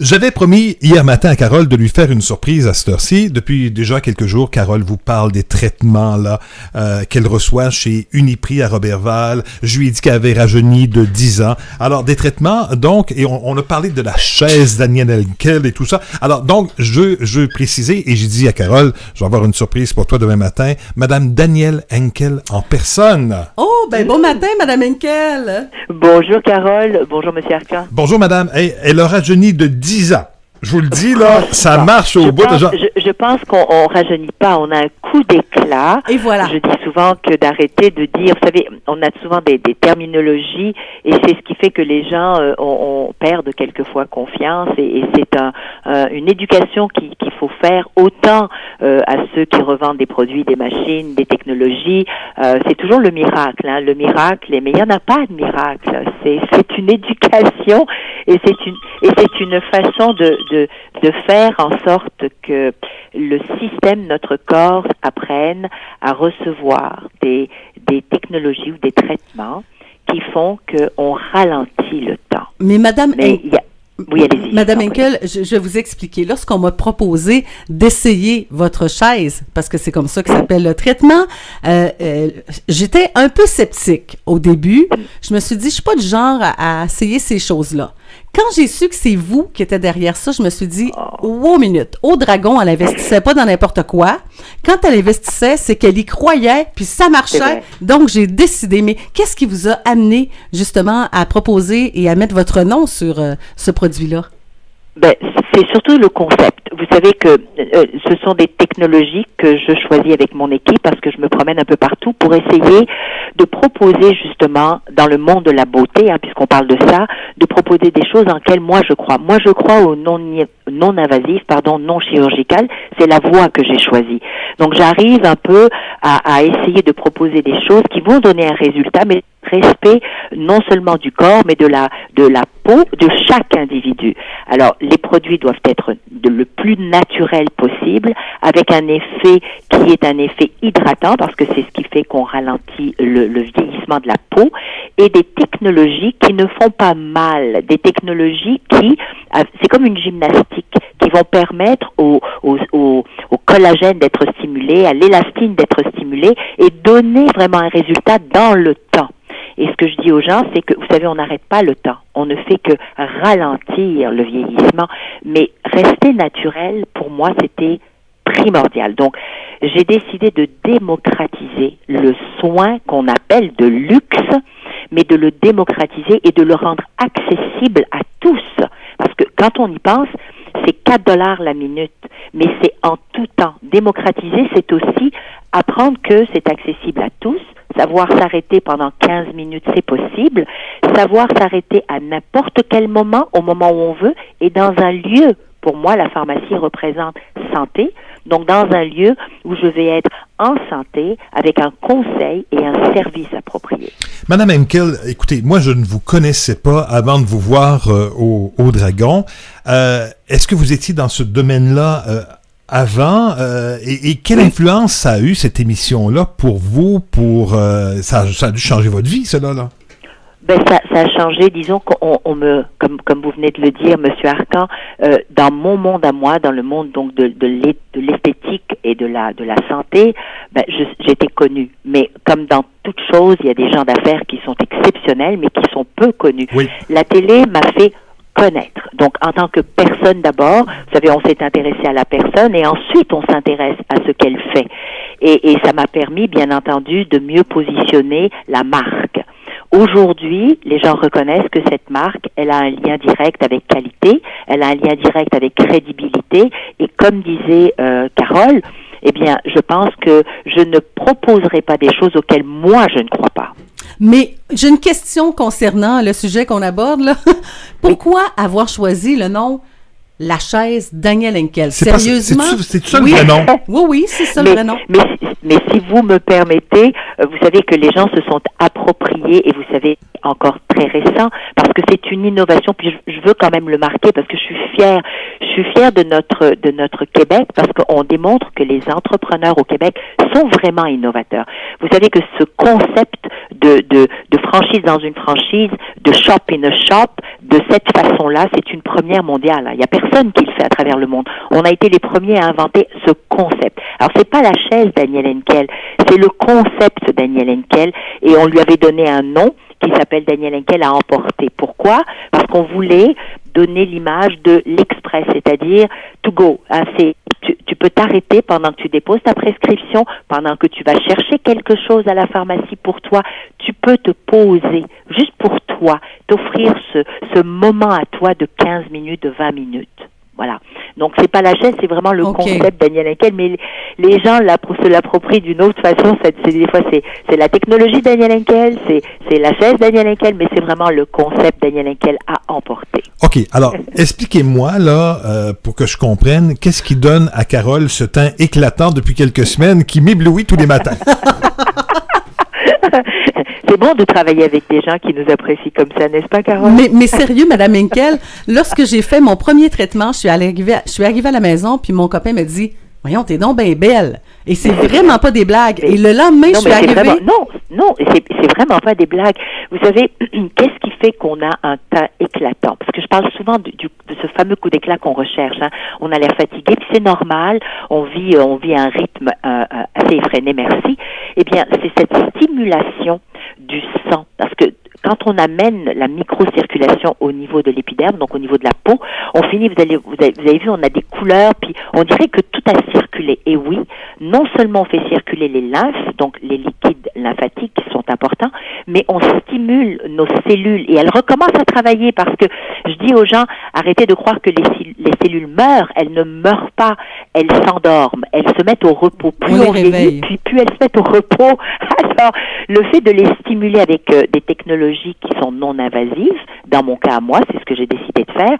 J'avais promis hier matin à Carole de lui faire une surprise à cette heure-ci. Depuis déjà quelques jours, Carole vous parle des traitements là qu'elle reçoit chez Uniprix à Roberval. Je lui ai dit qu'elle avait rajeuni de 10 ans. Alors, des traitements, donc, et on a parlé de la chaise Daniel Henkel et tout ça. Alors, donc, je veux préciser, et j'ai dit à Carole, je vais avoir une surprise pour toi demain matin, Madame Daniel Henkel en personne. Oh, ben bon matin, Madame Henkel. Bonjour Carole, bonjour Monsieur Arcan. Bonjour Madame, hey, elle a rajeuni de 10 ans. Je vous le dis, là, ça marche au bout de... Je pense qu'on rajeunit pas, on a un coup d'éclat. Et voilà. Je dis souvent que d'arrêter de dire, vous savez, on a souvent des terminologies et c'est ce qui fait que les gens on perdent quelquefois confiance et c'est une éducation qu'il faut faire autant à ceux qui revendent des produits, des machines, des technologies. C'est toujours le miracle, hein, mais il n'y en a pas de miracle. C'est une éducation et c'est une façon de faire en sorte que le système, notre corps, apprenne à recevoir des technologies ou des traitements qui font qu'on ralentit le temps. Mais Madame... Oui, allez-y. Madame Henkel, je vais vous expliquer. Lorsqu'on m'a proposé d'essayer votre chaise, parce que c'est comme ça que s'appelle le traitement, j'étais un peu sceptique au début. Je me suis dit, je suis pas du genre à essayer ces choses-là. Quand j'ai su que c'est vous qui étiez derrière ça, je me suis dit, wow, minute, Au Dragon, elle investissait pas dans n'importe quoi. Quand elle investissait, c'est qu'elle y croyait, puis ça marchait. Donc, j'ai décidé. Mais qu'est-ce qui vous a amené, justement, à proposer et à mettre votre nom sur ce produit-là? Ben, c'est surtout le concept. Vous savez que ce sont des technologies que je choisis avec mon équipe parce que je me promène un peu partout pour essayer de proposer justement dans le monde de la beauté, hein, puisqu'on parle de ça, de proposer des choses en lesquelles moi je crois. Moi je crois au non invasif, non chirurgical. C'est la voie que j'ai choisie. Donc j'arrive un peu à essayer de proposer des choses qui vont donner un résultat, mais respect non seulement du corps, mais de la peau de chaque individu. Alors, les produits doivent être le plus naturel possible, avec un effet qui est un effet hydratant, parce que c'est ce qui fait qu'on ralentit le vieillissement de la peau, et des technologies qui ne font pas mal, des technologies qui, c'est comme une gymnastique, qui vont permettre au collagène d'être stimulé, à l'élastine d'être stimulé, et donner vraiment un résultat dans le temps. Et ce que je dis aux gens, c'est que, vous savez, on n'arrête pas le temps. On ne fait que ralentir le vieillissement. Mais rester naturel, pour moi, c'était primordial. Donc, j'ai décidé de démocratiser le soin qu'on appelle de luxe, mais de le démocratiser et de le rendre accessible à tous. Parce que quand on y pense, c'est 4$ la minute, mais c'est en tout temps. Démocratiser, c'est aussi apprendre que c'est accessible à tous. Savoir s'arrêter pendant 15 minutes, c'est possible. Savoir s'arrêter à n'importe quel moment, au moment où on veut, et dans un lieu. Pour moi, la pharmacie représente santé. Donc, dans un lieu où je vais être en santé, avec un conseil et un service approprié. Madame Henkel, écoutez, moi, je ne vous connaissais pas avant de vous voir au Dragon. Est-ce que vous étiez dans ce domaine-là avant, et quelle influence ça a eu, cette émission-là, pour vous, ça a dû changer votre vie, cela, là? Ben, ça a changé, disons qu'on me, comme vous venez de le dire, Monsieur Arcan, dans mon monde à moi, dans le monde donc de l'esthétique et de la santé, ben, j'étais connue. Mais comme dans toute chose, il y a des gens d'affaires qui sont exceptionnels, mais qui sont peu connus. Oui. La télé m'a fait connaître. Donc, en tant que personne d'abord, vous savez, on s'est intéressé à la personne et ensuite on s'intéresse à ce qu'elle fait. Et ça m'a permis, bien entendu, de mieux positionner la marque. Aujourd'hui, les gens reconnaissent que cette marque, elle a un lien direct avec qualité, elle a un lien direct avec crédibilité et comme disait Carole, eh bien, je pense que je ne proposerai pas des choses auxquelles moi je ne crois pas. Mais j'ai une question concernant le sujet qu'on aborde, là. Pourquoi avoir choisi le nom La chaise Daniel Henkel? Sérieusement? C'est ça le vrai nom? Oui, c'est ça le vrai nom. Mais si vous me permettez, vous savez que les gens se sont appropriés, et vous savez, encore très récent, parce que c'est une innovation, puis je veux quand même le marquer, parce que je suis fière de notre Québec, parce qu'on démontre que les entrepreneurs au Québec sont vraiment innovateurs. Vous savez que ce concept de franchise dans une franchise, de shop in a shop, de cette façon-là, c'est une première mondiale. Il n'y a personne qui le fait à travers le monde. On a été les premiers à inventer ce concept. Alors, c'est pas la chaise Daniel Henkel, c'est le concept Daniel Henkel, et on lui avait donné un nom qui s'appelle Daniel Henkel à emporter. Pourquoi? Parce qu'on voulait donner l'image de l'express, c'est-à-dire to go. Hein, tu peux t'arrêter pendant que tu déposes ta prescription, pendant que tu vas chercher quelque chose à la pharmacie pour toi. Tu peux te poser juste pour toi, t'offrir ce moment à toi de 15 minutes, de 20 minutes. Voilà. Donc, c'est pas la chaise, c'est vraiment le concept Daniel Henkel, mais les gens se l'approprient d'une autre façon. Des fois, c'est la technologie Daniel Henkel, c'est la chaise Daniel Henkel, mais c'est vraiment le concept Daniel Henkel à emporter. OK. Alors, expliquez-moi, là, pour que je comprenne, qu'est-ce qui donne à Carole ce teint éclatant depuis quelques semaines qui m'éblouit tous les matins? C'est bon de travailler avec des gens qui nous apprécient comme ça, n'est-ce pas, Carole? Mais sérieux, Madame Henkel, lorsque j'ai fait mon premier traitement, je suis arrivée à la maison, puis mon copain me dit « Voyons, t'es donc bien belle. » Et c'est vraiment pas des blagues. Et le lendemain, je suis arrivée... Non, c'est vraiment pas des blagues. Vous savez, qu'est-ce qui fait qu'on a un teint éclatant? Parce que je parle souvent de ce fameux coup d'éclat qu'on recherche. Hein. On a l'air fatigué, puis c'est normal. On vit un rythme assez effréné, merci. Eh bien, c'est cette stimulation du sang. Parce que quand on amène la microcirculation au niveau de l'épiderme, donc au niveau de la peau, on finit, vous avez vu, on a des couleurs, puis on dirait que tout a circulé. Et oui, non seulement on fait circuler les lymphes, donc les liquides lymphatiques qui sont importants, mais on stimule nos cellules et elles recommencent à travailler parce que je dis aux gens, arrêtez de croire que les cellules meurent, elles ne meurent pas, elles s'endorment, elles se mettent au repos. Plus on vieillit, puis plus elles se mettent au repos. Alors, le fait de les stimuler avec des technologies qui sont non invasives, dans mon cas à moi, c'est ce que j'ai décidé de faire,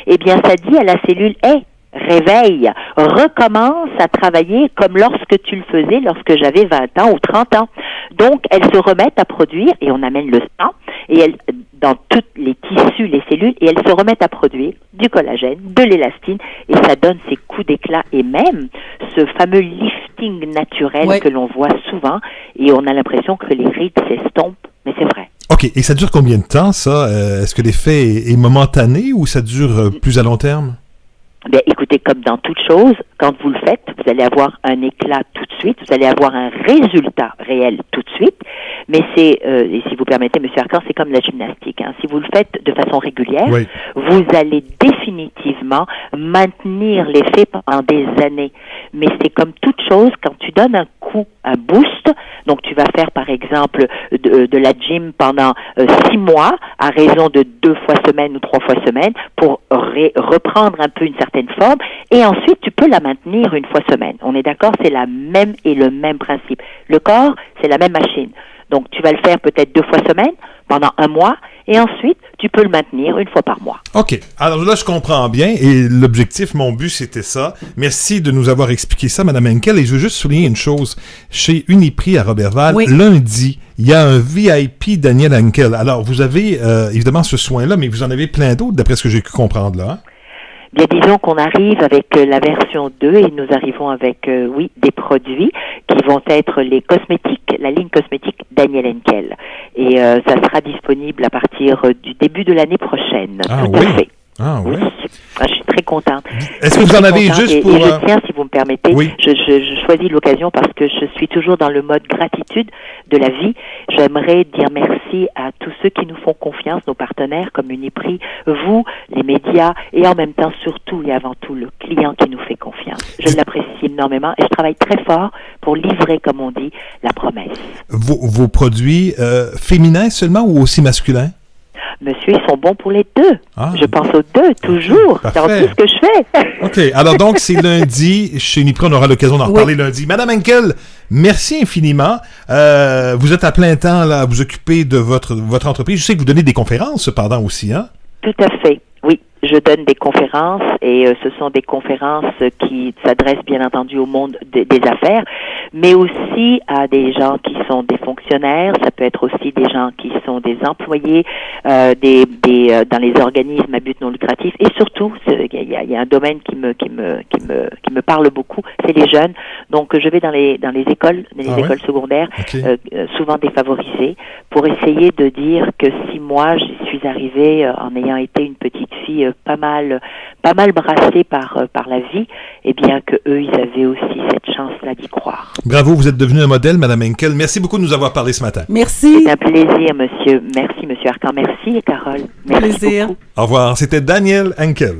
eh bien, ça dit à la cellule, hey, réveille, recommence à travailler comme lorsque tu le faisais lorsque j'avais 20 ans ou 30 ans. Donc, elles se remettent à produire, et on amène le sang, et elles, dans tous les tissus, les cellules, et elles se remettent à produire du collagène, de l'élastine, et ça donne ces coups d'éclat, et même ce fameux lifting naturel que l'on voit souvent, et on a l'impression que les rides s'estompent, mais c'est vrai. OK. Et ça dure combien de temps, ça? Est-ce que l'effet est momentané ou ça dure plus à long terme? Bien, écoutez, comme dans toute chose, quand vous le faites, vous allez avoir un éclat tout de suite, vous allez avoir un résultat réel tout de suite, mais c'est, et si vous permettez, M. Arcan, c'est comme la gymnastique. Hein. Si vous le faites de façon régulière, vous allez définitivement maintenir l'effet pendant des années. Mais c'est comme toute chose, quand tu donnes un coup, un boost, donc tu vas faire par exemple de la gym pendant 6 mois, à raison de 2 fois semaine ou 3 fois semaine, pour reprendre un peu une certaine forme, et ensuite tu peux la maintenir une fois semaine. On est d'accord? C'est le même principe. Le corps, c'est la même machine. Donc tu vas le faire peut-être 2 fois semaine, pendant 1 mois, et ensuite, tu peux le maintenir 1 fois par mois. OK. Alors là, je comprends bien, et l'objectif, mon but, c'était ça. Merci de nous avoir expliqué ça, Mme Henkel, et je veux juste souligner une chose. Chez Uniprix à Roberval, lundi, il y a un VIP Daniel Henkel. Alors, vous avez évidemment ce soin-là, mais vous en avez plein d'autres, d'après ce que j'ai pu comprendre là, hein? Bien, disons qu'on arrive avec la version 2 et nous arrivons avec, des produits qui vont être les cosmétiques, la ligne cosmétique Daniel Henkel. Et ça sera disponible à partir du début de l'année prochaine. Ah tout oui? À fait. Ah oui? Je suis très contente. Est-ce que vous en avez juste pour... Et je tiens, si vous me permettez, je choisis l'occasion parce que je suis toujours dans le mode gratitude de la vie. J'aimerais dire merci à tous ceux qui nous font confiance, nos partenaires comme Uniprix, vous, les médias, et en même temps, surtout et avant tout, le client qui nous fait confiance. Je l'apprécie énormément et je travaille très fort pour livrer, comme on dit, la promesse. Vos produits féminins seulement ou aussi masculins? Monsieur, ils sont bons pour les deux. Ah. Je pense aux deux, toujours. C'est tout ce que je fais. OK. Alors donc, c'est lundi. Chez Uniprix, on aura l'occasion d'en reparler lundi. Madame Henkel, merci infiniment. Vous êtes à plein temps là, à vous occuper de votre entreprise. Je sais que vous donnez des conférences, cependant, aussi, hein? Tout à fait. Oui. Je donne des conférences et ce sont des conférences qui s'adressent bien entendu au monde des affaires, mais aussi à des gens qui sont des fonctionnaires. Ça peut être aussi des gens qui sont des employés dans les organismes à but non lucratif. Et surtout, il y y a un domaine qui me parle beaucoup, c'est les jeunes. Donc je vais dans les écoles, écoles secondaires, souvent défavorisées, pour essayer de dire que si moi j'y suis arrivée en ayant été une petite fille pas mal brassée par la vie, eh bien que eux ils avaient aussi cette chance-là d'y croire. Bravo, vous êtes devenue un modèle, Madame Henkel. Merci beaucoup de nous avoir parlé ce matin. Merci. C'est un plaisir, monsieur. Merci, monsieur Arcan. Merci, Carole. Merci plaisir. beaucoup. Au revoir. C'était Danielle Henkel.